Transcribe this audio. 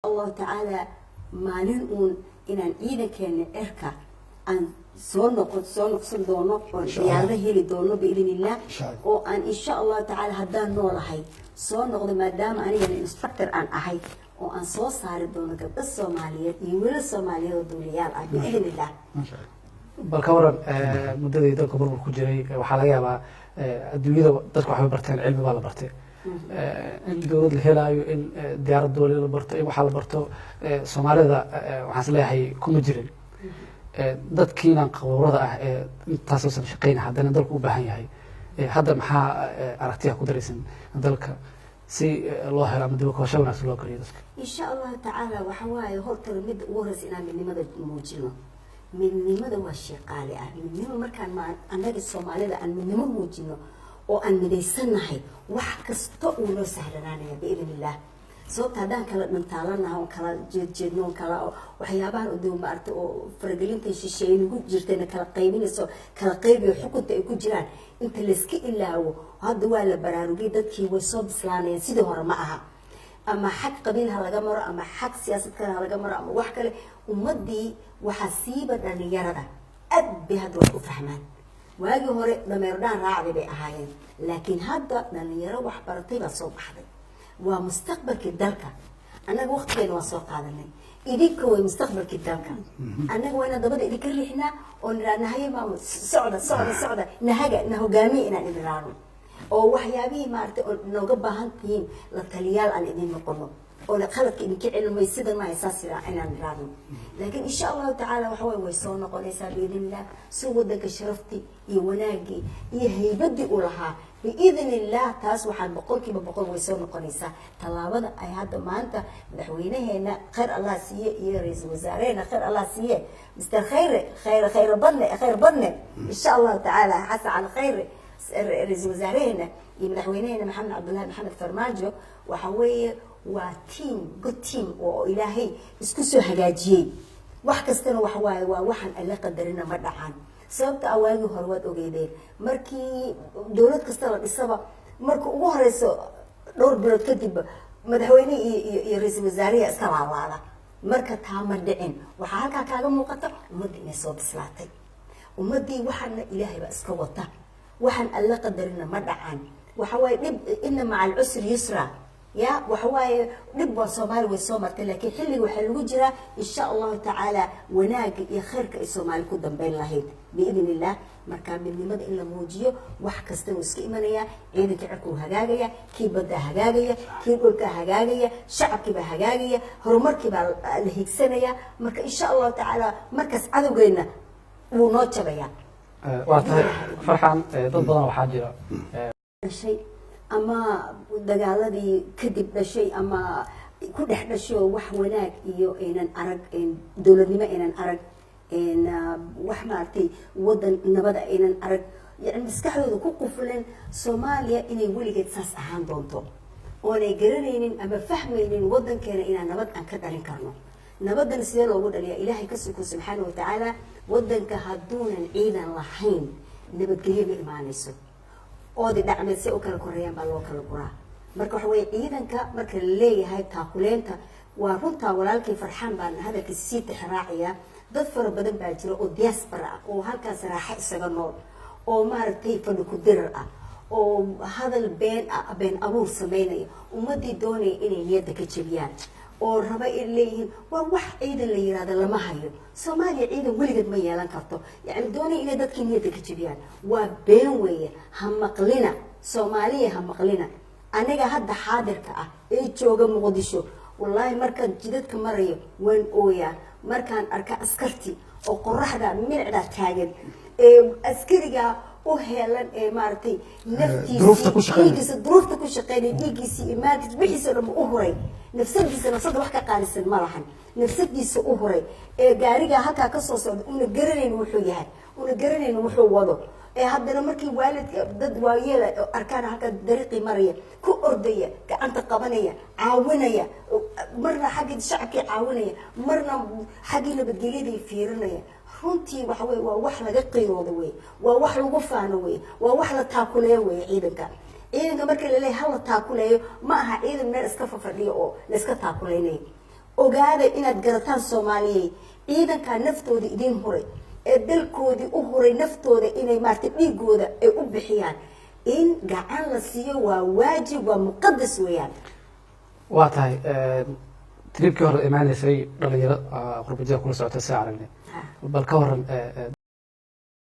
الله تعالى maalin uun inaan ciidankeena cirka aan soo noqon doono oo diyaarada heli doono biidhnillah oo aan insha Allah ta'ala haddaan noolahay soo noqdo maadaama aniga instructor aan ahay oo aan soo saari doono gabdho Soomaaliyeed iyo wiilal Soomaaliyeed oo duuliyaal ah biidhnillah bal ka waran muddadii dalka burbur ku jiray waxaa laga yaabaa adduunyada dadku waxay barteen cilmi baa la bartay in dowlad la helaayo in diyaarad dowlad la barto in waxa la barto Soomaalida waxaan isleeyahay kuma jirin dadkiina qaboorada ah ee intaas oo shaqeyn haddana dalku u baahan yahay hadda maxaa aragtiya ku daraysan dalka si loo helo ama dib u kabasho wanaagsan loo kariyo dadka insha Allah ta'ala waxa waaye horta mid ugu horeysa inaan midnimada muujino midnimada waa shay qaali ah midnimo markaan annaga Soomaalida aan midnimo muujino oo aan midaysanahay wax kasta oo loo sahlanaanaya biidhnillah sababta hadaan kala dhantaalanahay oo kala jeedjeedno kala waxyaabahan u doomo maartay oo faragelinta shisheeyay ugu jirtayna kala qaybinayso kala qaybiyo xukunta ay ku jiraan inta la iska ilaawo hadda waa la baraarugay dadkii way soo bislaanayeen sidii hore ma aha ama xaq qabiil ha laga maro ama xaq siyaasad kale ha laga maro ama wax kale ummadii waxa siiba dhalinyarada aad bay hadda wax u fahmaan waagi hore dhameerdaan raacday bay ahaayeen laakiin hadda dhalinyaro wax baratay baa soo baxday waa mustaqbalkii dalka annaga waqtigeena waa soo qaadanay idinka way mustaqbalkii dalka annaga waa inaan dabada idinka riixnaa oo niraanahay maamul socda na hogaamiye inaan idin raacno oo waxyaabihii maartay oo nooga baahan tihiin la taliyaal aan idin noqono oo qaladka idinka cilmay sida ma haysaas inaan raacno laakiin insha Allah ta'ala waxa way soo noqonaysaa biidhnillah soo wadanka sharafti iyo wanaagi iyo haybadii u lahaa biidhnillah taas waxaan boqolkiiba boqol way soo noqonaysaa talaabada ay hadda maanta madaxweynaheena khayr Allah siiye iyo ra'iisul wasaaraheena khayr Allah siiye Mr. khayr badne insha Allah ta'ala hasa ala khayr ra'iisul wasaaraheena iyo madaxweynaheena Maxamed Cabdullaahi Maxamed Farmaajo waxa weeye waa good team oo ilaahay isku soo hagaajiyay wax kastana wax waaye waa waxan alla qadarina ma dhacaan sababta awaagi hore waad ogeydeen markii dawlad kasta la dhisaba marka ugu horeyso dhowr bilood kadib madaxweyne iyo ra'iisul wasaaraha iska laalaada marka taa ma dhicin waxa halka kaaga muuqata ummadii inay soo bislaatay ummadii waxana ilaahay ba iska wata waxan alla qadarina ma dhacaan waxa waaye dib inna ma'al usri yusra يا وحواي نبغى صومال والصومال لكن حلي وحلو جرا إن شاء الله تعالى وناق يخيرك الصومال كودن بين لهيد بإذن الله مركان من لمد إلا موجيه وحكستن وسكيمانية عينك عكو هجاجية كي بدأ هجاجية كي قلك هجاجية شعب كبا هجاجية هرمرك بالهيك سنة مرك إن شاء الله تعالى مركز عدو جينا ونوتش بيا وقتها فرحان ضدنا وحاجرة شيء ama dagaaladii kadib dhashay ama ku dhex dhasho wax wanaag iyo inaan arag dawladnimo inaan arag wax maartay wadan nabada inaan arag yani maskaxdooda ku qufleen Soomaaliya inay weligeed saas ahaan doonto oo ay garanaynin ama fahmaynin wadankeena inaan nabad aan ka dhalin karno nabadan sidee loogu dhaliyaa ilaahay ka subhanahu wa ta'ala wadanka haduunan ciidan lahayn nabadgelyo ma imaanayso oo dhacmay si oo kala koreeyaan baa loo kala guraa marka waxa way ciidanka marka la leeyahay taakuleenta waa runta walaalkay farxaan baan hadalka sii tixraaciya dad fara badan baa jira oo diaspora oo halkaas raaxa isaga nool oo maartay fadhi ku dirar ah oo hadal been abuur sameynaya ummadii doonay inay niyada ka jabiyaan oo raba in leeyihiin waa wax ciidan la yiraahdo lama hayo Soomaaliya ciidan weligeed ma yeelan karto yani doonay inay dadkii niyada ka jabiyaan waa been weeye ha maqlina Soomaaliya ha maqlina aniga hadda xaadirka ah ee jooga Muqdisho wallahi markaan jidadka marayo waan ooyaa markaan arka askarti oo qoraxda milicda taagan ee askariga oo heelan ee maartay naftiisa duruufta ku shaqeynay dhigiisa imaankiisa bixiisa dhan u huray nafsadiisa wax ka qaalisan ma lahan nafsadiisa u huray ee gaariga halka ka soo socdo una garanayno wuxuu yahay una garanayno wuxuu wado ee haddana markii waalidka dad waayeel arkaan halka dariiqi maraya ku ordaya gacanta qabanaya caawinaya marna xagga shacabka caawinaya marna xagga nabadgelyada fiirinaya runtii waxa way waa wax laga qiiroodo way waa wax lagu faano way waa wax la taakuleeyo way ciidanka marka la leeyahay hal la taakuleeyo ma aha ciidan meel iska fafadhiyo oo la iska taakuleeyo ogaada inaad garataan Soomaaliyeed ciidanka naftooda idin huray ee dalkoodii u huray naftooda inay maartay dhiigooda ay u bixiyaan in gacan la siiyo waa waajib waa muqadas weeyaan waa tahay tribkii hore imaanaysay dhalinyaro qurbajoog kula socota si aragnay bal ka waran